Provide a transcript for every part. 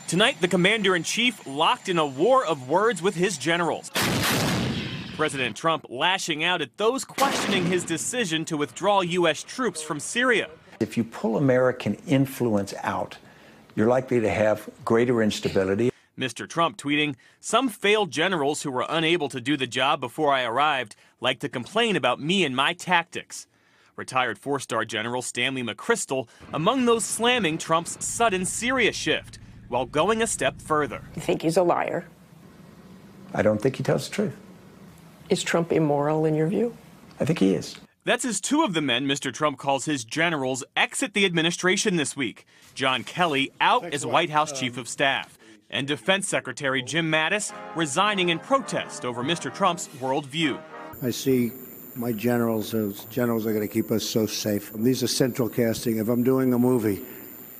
Tonight, the commander-in-chief locked in a war of words with his generals. President Trump lashing out at those questioning his decision to withdraw U.S. troops from Syria. If you pull American influence out, you're likely to have greater instability. Mr. Trump tweeting, "Some failed generals who were unable to do the job before I arrived like to complain about me and my tactics." Retired four-star General Stanley McChrystal among those slamming Trump's sudden Syria shift, while going a step further. You think he's a liar? I don't think he tells the truth. Is Trump immoral in your view? I think he is. That's as two of the men Mr. Trump calls his generals exit the administration this week. John Kelly out as White House Chief of Staff, and Defense Secretary Jim Mattis resigning in protest over Mr. Trump's worldview. I see my generals as generals are going to keep us so safe. These are central casting. If I'm doing a movie,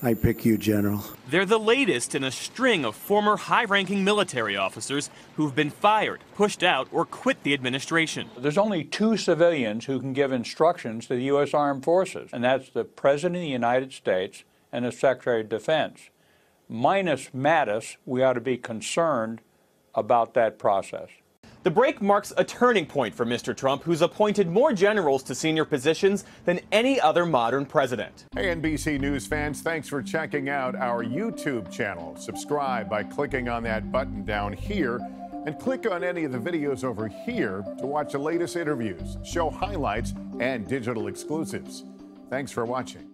I pick you, General. They're the latest in a string of former high-ranking military officers who've been fired, pushed out, or quit the administration. There's only two civilians who can give instructions to the U.S. Armed Forces, and that's the President of the United States and the Secretary of Defense. Minus Mattis, we ought to be concerned about that process. The break marks a turning point for Mr. Trump, who's appointed more generals to senior positions than any other modern president. Hey, NBC News fans, thanks for checking out our YouTube channel. Subscribe by clicking on that button down here, and click on any of the videos over here to watch the latest interviews, show highlights, and digital exclusives. Thanks for watching.